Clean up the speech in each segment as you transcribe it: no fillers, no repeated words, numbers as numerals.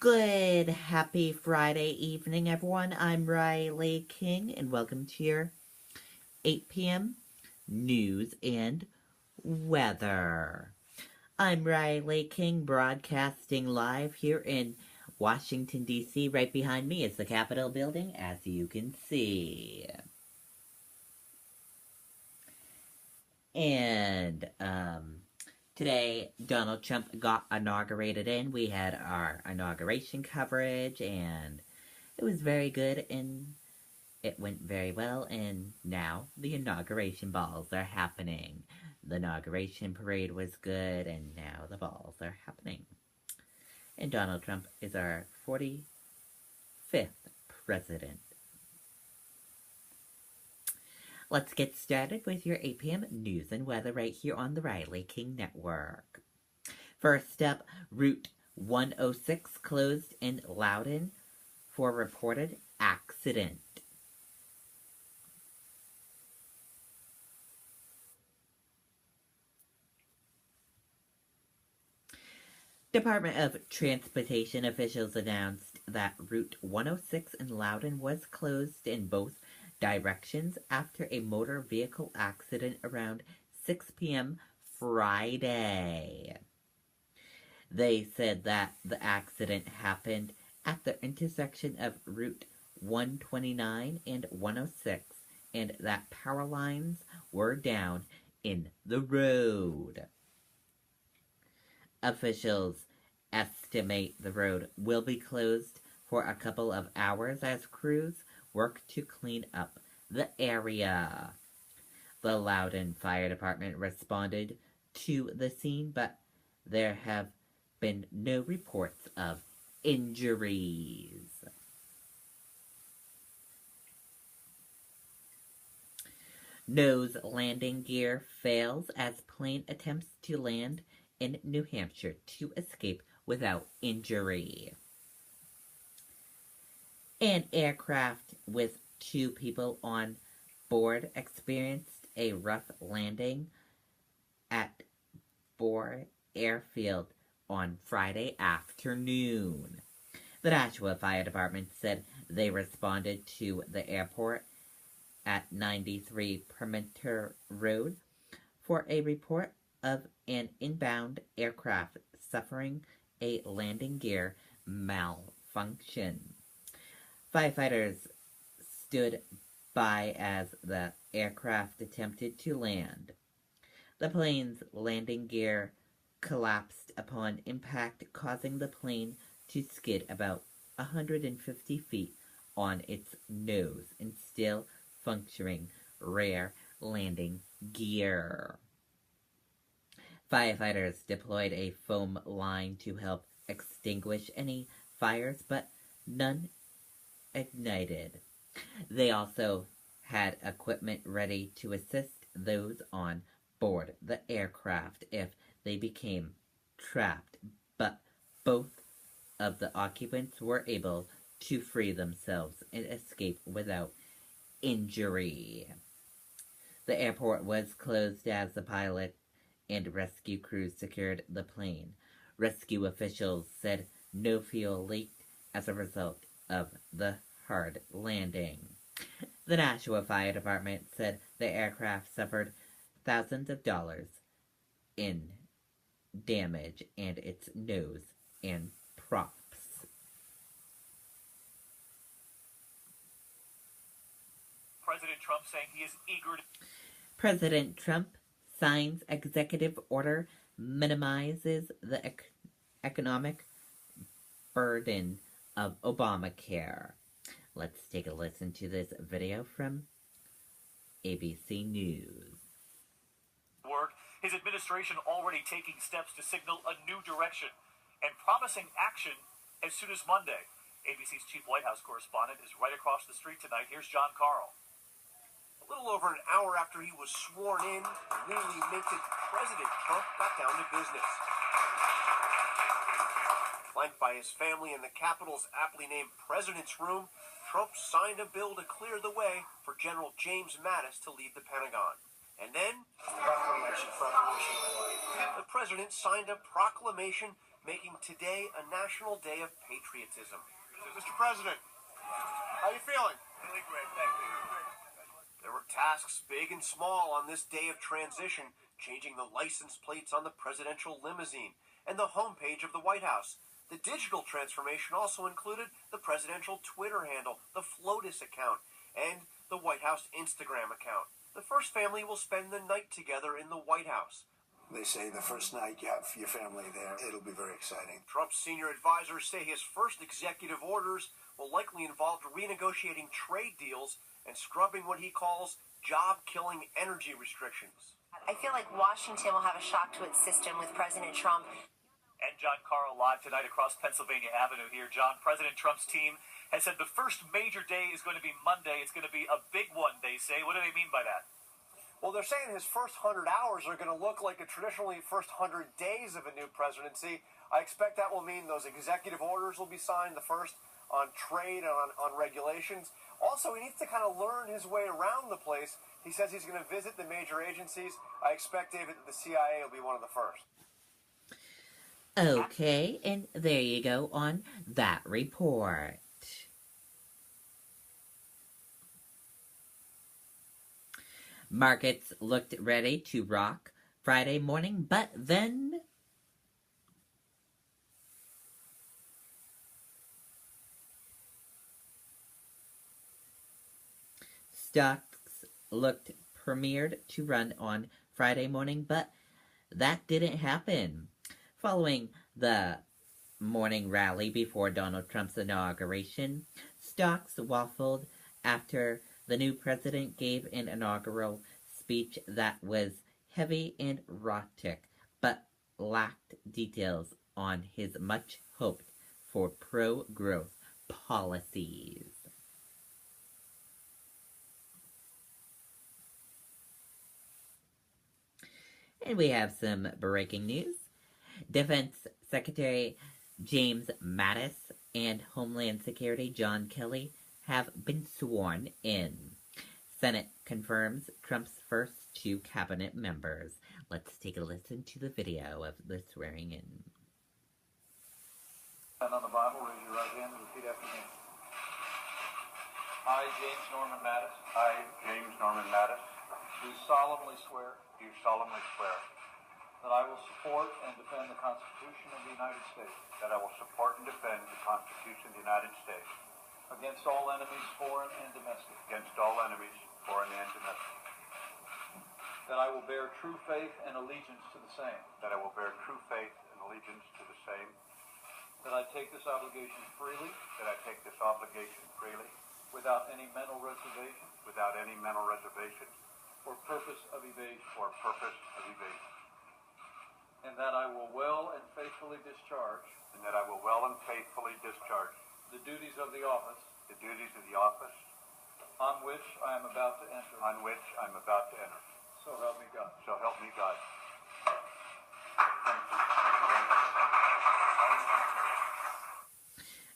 Good, happy Friday evening, everyone. I'm Riley King, and welcome to your 8 p.m. news and weather. I'm Riley King, broadcasting live here in Washington, D.C. Right behind me is the Capitol building, as you can see. And, today, Donald Trump got inaugurated in. We had our inauguration coverage, and it was very good, and it went very well, and now the inauguration balls are happening. The inauguration parade was good, and now the balls are happening. And Donald Trump is our 45th president. Let's get started with your 8 p.m. news and weather right here on the Riley King Network. First up, Route 106 closed in Loudoun for reported accident. Department of Transportation officials announced that Route 106 in Loudoun was closed in both directions after a motor vehicle accident around 6 p.m. Friday. They said that the accident happened at the intersection of Route 129 and 106, and that power lines were down in the road. Officials estimate the road will be closed for a couple of hours as crews work to clean up the area. The Loudoun Fire Department responded to the scene, but there have been no reports of injuries. Nose landing gear fails as plane attempts to land in New Hampshire to escape without injury. An aircraft with 2 people on board experienced a rough landing at Bohr Airfield on Friday afternoon. The Nashua Fire Department said they responded to the airport at 93 Perimeter Road for a report of an inbound aircraft suffering a landing gear malfunction. Firefighters stood by as the aircraft attempted to land. The plane's landing gear collapsed upon impact, causing the plane to skid about 150 feet on its nose and still functioning rear landing gear. Firefighters deployed a foam line to help extinguish any fires, but none ignited. They also had equipment ready to assist those on board the aircraft if they became trapped, but both of the occupants were able to free themselves and escape without injury. The airport was closed as the pilot and rescue crews secured the plane. Rescue officials said no fuel leaked as a result of the hard landing. The Nashua Fire Department said the aircraft suffered thousands of dollars in damage and its nose and props. President Trump saying he is eager to... President Trump signs executive order minimizes the economic burden of Obamacare. Let's take a listen to this video from ABC News. His administration already taking steps to signal a new direction and promising action as soon as Monday. ABC's chief White House correspondent is right across the street tonight. Here's John Carl. A little over an hour after he was sworn in, newly minted President Trump got down to business. Flanked by his family in the Capitol's aptly named President's Room, Trump signed a bill to clear the way for General James Mattis to lead the Pentagon. And then, the president signed a proclamation making today a national day of patriotism. Mr. President, how you feeling? Really great, thank you. There were tasks big and small on this day of transition, changing the license plates on the presidential limousine and the homepage of the White House. The digital transformation also included the presidential Twitter handle, the FLOTUS account, and the White House Instagram account. The first family will spend the night together in the White House. They say the first night you have your family there, it'll be very exciting. Trump's senior advisors say his first executive orders will likely involve renegotiating trade deals and scrubbing what he calls job-killing energy restrictions. I feel like Washington will have a shock to its system with President Trump. And John Carl live tonight across Pennsylvania Avenue here. John, President Trump's team has said the first major day is going to be Monday. It's going to be a big one, they say. What do they mean by that? Well, they're saying his first 100 hours are going to look like a traditionally first 100 days of a new presidency. I expect that will mean those executive orders will be signed, the first on trade and on regulations. Also, he needs to kind of learn his way around the place. He says he's going to visit the major agencies. I expect, David, that the CIA will be one of the first. Okay, and there you go on that report. Markets looked ready to rock Friday morning, but then stocks looked premiered to run on Friday morning, but that didn't happen. Following the morning rally before Donald Trump's inauguration, stocks waffled after the new president gave an inaugural speech that was heavy and erotic, but lacked details on his much-hoped for pro-growth policies. And we have some breaking news. Defense Secretary James Mattis and Homeland Security John Kelly have been sworn in. Senate confirms Trump's first two cabinet members. Let's take a listen to the video of the swearing in. And on the Bible, raise your right hand and repeat after me. I, James Norman Mattis, do solemnly swear that I will support and defend the Constitution of the United States against all enemies, foreign and domestic, that I will bear true faith and allegiance to the same, that I take this obligation freely, without any mental reservation or purpose of evasion, and that I will well and faithfully discharge the duties of the office on which I am about to enter. So help me God.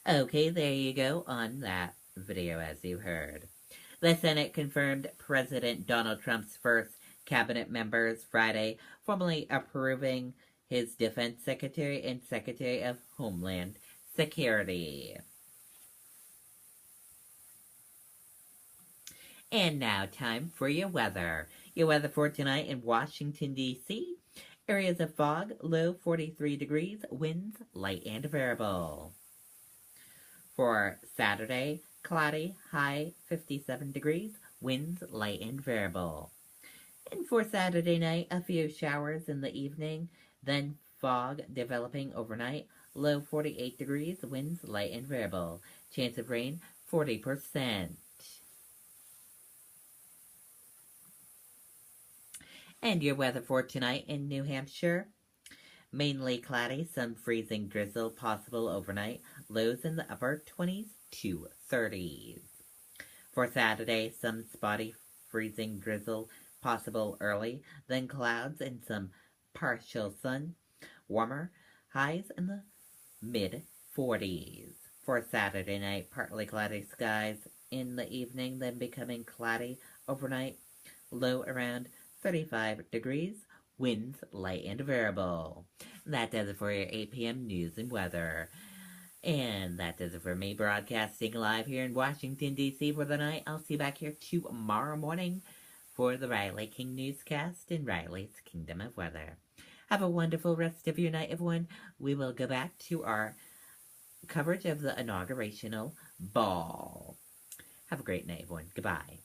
Okay, there you go on that video as you heard. The Senate confirmed President Donald Trump's first cabinet members Friday, formally approving his Defense Secretary and Secretary of Homeland Security. And now time for your weather. Your weather for tonight in Washington, D.C. Areas of fog, low 43 degrees, winds light and variable. For Saturday, cloudy, high 57 degrees, winds light and variable. And for Saturday night, a few showers in the evening, then fog developing overnight, low 48 degrees, winds light and variable. Chance of rain, 40%. And your weather for tonight in New Hampshire. Mainly cloudy, some freezing drizzle possible overnight. Lows in the upper 20s to 30s. For Saturday, some spotty freezing drizzle possible early. Then clouds and some partial sun. Warmer, highs in the mid-40s. For Saturday night, partly cloudy skies in the evening, then becoming cloudy overnight. Low around 35 degrees, Winds light and variable. That does it for your 8 p.m. news and weather. And that does it for me, broadcasting live here in Washington, D.C. for the night. I'll see you back here tomorrow morning for the Riley King newscast in Riley's Kingdom of Weather. Have a wonderful rest of your night, everyone. We will go back to our coverage of the inaugurational ball. Have a great night, everyone. Goodbye.